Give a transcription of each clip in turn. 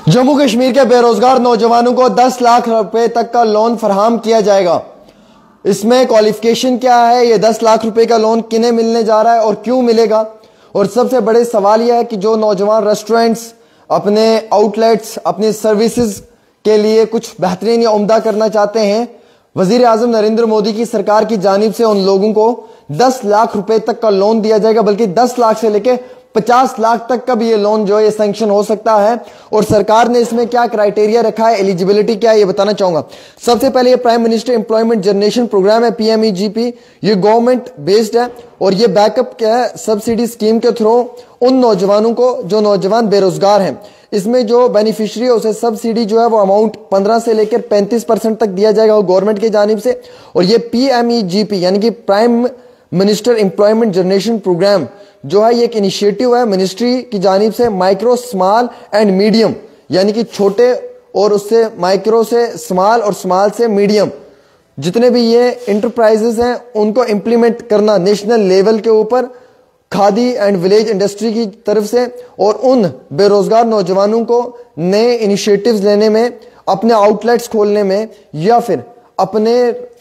जम्मू कश्मीर के बेरोजगार नौजवानों को 10 लाख रुपए तक का लोन फराहम किया जाएगा। इसमें क्वालिफिकेशन क्या है, ये 10 लाख रुपए का लोन किन्हें मिलने जा रहा है और क्यों मिलेगा। और सबसे बड़े सवाल यह है कि जो नौजवान रेस्टोरेंट्स, अपने आउटलेट्स, अपनी सर्विसेज के लिए कुछ बेहतरीन या उम्दा करना चाहते हैं, वजीर आजम नरेंद्र मोदी की सरकार की जानिब से उन लोगों को 10 लाख रुपए तक का लोन दिया जाएगा, बल्कि 10 लाख से लेके 50 लाख तक का भी ये लोन जो है ये सैंक्शन हो सकता है। और सरकार ने इसमें क्या क्राइटेरिया रखा है, एलिजिबिलिटी क्या है, ये बताना चाहूंगा। सबसे पहले ये prime minister employment generation programme है, PMEGP। ये गवर्नमेंट बेस्ड है और ये बैकअप क्या है, सब्सिडी स्कीम के थ्रू उन नौजवानों को जो नौजवान बेरोजगार हैं, इसमें जो बेनिफिशियरी है उसे सब्सिडी जो है वो अमाउंट 15 से लेकर 35% तक दिया जाएगा गवर्नमेंट की जानिब से। और ये PMEGP यानी कि prime minister employment generation programme जो है ये एक इनिशिएटिव है मिनिस्ट्री की जानिब से, माइक्रो, स्मॉल एंड मीडियम, यानी कि छोटे और उससे माइक्रो से स्मॉल और स्मॉल से मीडियम जितने भी ये इंटरप्राइजेस हैं उनको इंप्लीमेंट करना नेशनल लेवल के ऊपर खादी एंड विलेज इंडस्ट्री की तरफ से, और उन बेरोजगार नौजवानों को नए इनिशिएटिव्स लेने में, अपने आउटलेट्स खोलने में या फिर अपने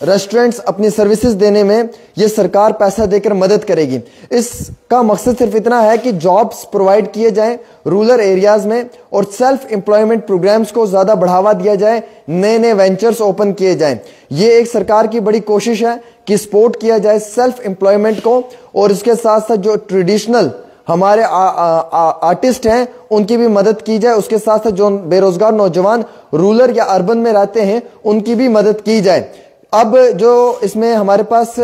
रेस्टोरेंट्स, अपनी सर्विसेज देने में ये सरकार पैसा देकर मदद करेगी। इसका मकसद सिर्फ इतना है कि जॉब्स प्रोवाइड किए जाएं रूरल एरियाज में और सेल्फ एम्प्लॉयमेंट प्रोग्राम्स को ज्यादा बढ़ावा दिया जाए, नए नए वेंचर्स ओपन किए जाएं। ये एक सरकार की बड़ी कोशिश है कि सपोर्ट किया जाए सेल्फ एम्प्लॉयमेंट को, और इसके साथ साथ जो ट्रेडिशनल हमारे आर्टिस्ट हैं उनकी भी मदद की जाए। उसके साथ साथ जो बेरोजगार नौजवान रूरल या अर्बन में रहते हैं उनकी भी मदद की जाए। अब जो इसमें हमारे पास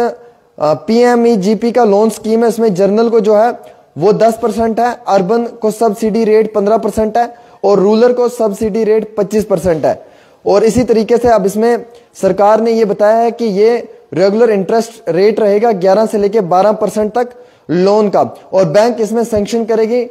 PMEGP का लोन स्कीम है, इसमें जर्नल को जो है वो 10% है, अर्बन को सब्सिडी रेट 15% है और रूरल को सब्सिडी रेट 25% है। और इसी तरीके से अब इसमें सरकार ने ये बताया है कि ये रेगुलर इंटरेस्ट रेट रहेगा 11 से लेकर 12% तक लोन का, और बैंक इसमें सैंक्शन करेगी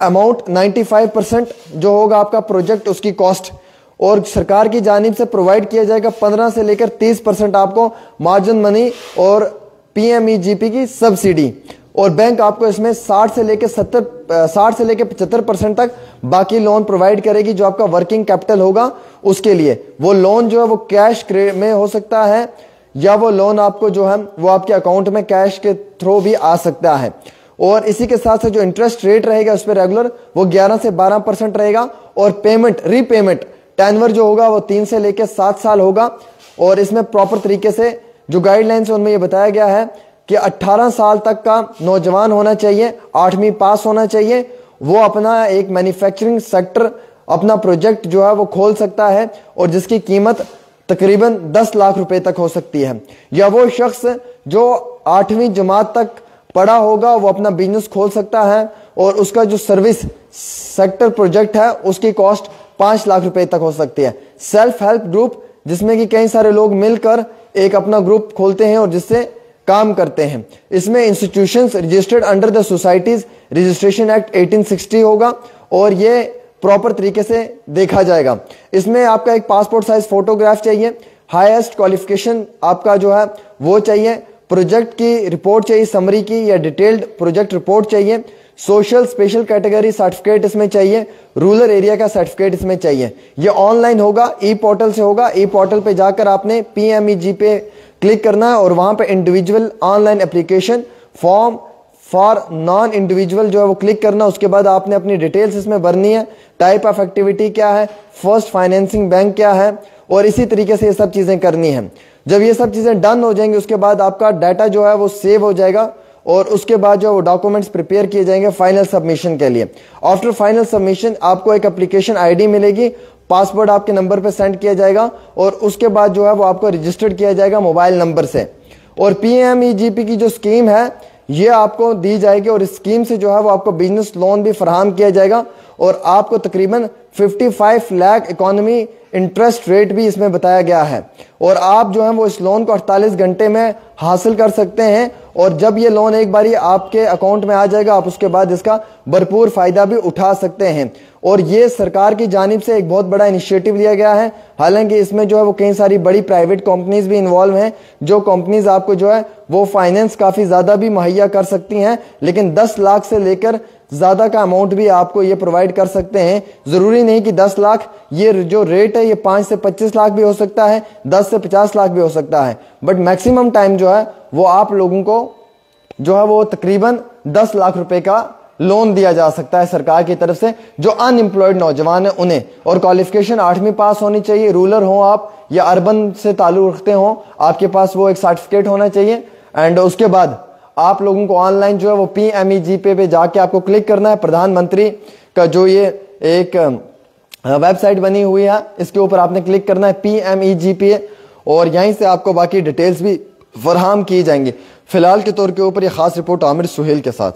अमाउंट 95% जो होगा आपका प्रोजेक्ट उसकी कॉस्ट, और सरकार की जानिब से प्रोवाइड किया जाएगा 15 से लेकर 30% आपको मार्जिन मनी और PMEGP की सब्सिडी। और बैंक आपको इसमें 60 से लेकर 75% तक बाकी लोन प्रोवाइड करेगी जो आपका वर्किंग कैपिटल होगा उसके लिए। वो लोन जो है वो कैश में हो सकता है या वो लोन आपको जो है वो आपके अकाउंट में कैश के थ्रू भी आ सकता है। और इसी के साथ साथ जो इंटरेस्ट रेट रहेगा उस पर रेगुलर वो 11 से 12% रहेगा, और पेमेंट रीपेमेंट टेन्वर जो होगा वो 3 से लेकर 7 साल होगा। और इसमें प्रॉपर तरीके से जो गाइडलाइंस है उनमें ये बताया गया है कि 18 साल तक का नौजवान होना चाहिए, 8वीं पास होना चाहिए, वो अपना एक मैन्युफैक्चरिंग सेक्टर, अपना प्रोजेक्ट जो है वो खोल सकता है और जिसकी कीमत तकरीबन 10 लाख रुपए तक हो सकती है। या वो शख्स जो 8वीं जमात तक पढ़ा होगा वो अपना बिजनेस खोल सकता है और उसका जो सर्विस सेक्टर प्रोजेक्ट है उसकी कॉस्ट 5 लाख रुपए तक हो सकती है। सेल्फ हेल्प ग्रुप जिसमें कि कई सारे लोग मिलकर एक अपना ग्रुप खोलते हैं और जिससे काम करते हैं। इसमें institutions registered under the societies registration act 1860 होगा और ये प्रॉपर तरीके से देखा जाएगा। इसमें आपका एक पासपोर्ट साइज फोटोग्राफ चाहिए, हाईएस्ट क्वालिफिकेशन आपका जो है वो चाहिए, प्रोजेक्ट की रिपोर्ट चाहिए, समरी की या डिटेल्ड प्रोजेक्ट रिपोर्ट चाहिए, सोशल स्पेशल कैटेगरी सर्टिफिकेट इसमें चाहिए, रूरल एरिया का सर्टिफिकेट इसमें चाहिए। ये ऑनलाइन होगा, ई पोर्टल से होगा। ई पोर्टल पे जाकर आपने PMEG पे क्लिक करना है और वहां पे individual online application form for non individual जो है वो क्लिक करना। उसके बाद आपने अपनी डिटेल्स इसमें भरनी है, टाइप ऑफ एक्टिविटी क्या है, फर्स्ट फाइनेंसिंग बैंक क्या है, और इसी तरीके से ये सब चीजें करनी है। जब ये सब चीजें डन हो जाएंगी उसके बाद आपका डाटा जो है वो सेव हो जाएगा और उसके बाद जो वो डॉक्यूमेंट्स प्रिपेयर किए जाएंगे फाइनल सबमिशन के लिए। आफ्टर फाइनल सबमिशन आपको एक एप्लीकेशन ID मिलेगी, पासवर्ड आपके नंबर पे सेंड किया जाएगा और उसके बाद जो है वो आपको रजिस्टर्ड किया जाएगा मोबाइल नंबर से। और PMEGP की जो स्कीम है ये आपको दी जाएगी और इस स्कीम से जो है वो आपको बिजनेस लोन भी फराहम किया जाएगा और आपको तकरीबन 55 लाख इकोनॉमी इंटरेस्ट रेट भी इसमें बताया गया है। और आप जो है वो इस लोन को 48 घंटे में हासिल कर सकते हैं और जब ये लोन एक बारी आपके अकाउंट में आ जाएगा आप उसके बाद इसका भरपूर फायदा भी उठा सकते हैं। और ये सरकार की जानिब से एक बहुत बड़ा इनिशिएटिव लिया गया है। हालांकि इसमें जो है वो कई सारी बड़ी प्राइवेट कंपनीज भी इन्वॉल्व हैं, जो कंपनीज आपको जो है वो फाइनेंस काफी ज्यादा भी मुहैया कर सकती हैं, लेकिन 10 लाख से लेकर ज्यादा का अमाउंट भी आपको ये प्रोवाइड कर सकते हैं। जरूरी नहीं कि 10 लाख, ये जो रेट है ये 5 से 25 लाख भी हो सकता है, 10 से 50 लाख भी हो सकता है, बट मैक्सिमम टाइम जो है वो आप लोगों को जो है वो तकरीबन 10 लाख रुपए का लोन दिया जा सकता है सरकार की तरफ से, जो अनएम्प्लॉयड नौजवान है उन्हें। और क्वालिफिकेशन 8वीं पास होनी चाहिए, रूरल हो आप या अर्बन से ताल्लुक रखते हो, आपके पास वो एक सर्टिफिकेट होना चाहिए। एंड उसके बाद आप लोगों को ऑनलाइन जो है वो PMEGPay पे जाके आपको क्लिक करना है। प्रधानमंत्री का जो ये एक वेबसाइट बनी हुई है, इसके ऊपर आपने क्लिक करना है PMEGPay, और यहीं से आपको बाकी डिटेल्स भी फराहम की जाएंगी। फिलहाल के तौर के ऊपर ये खास रिपोर्ट आमिर सुहेल के साथ।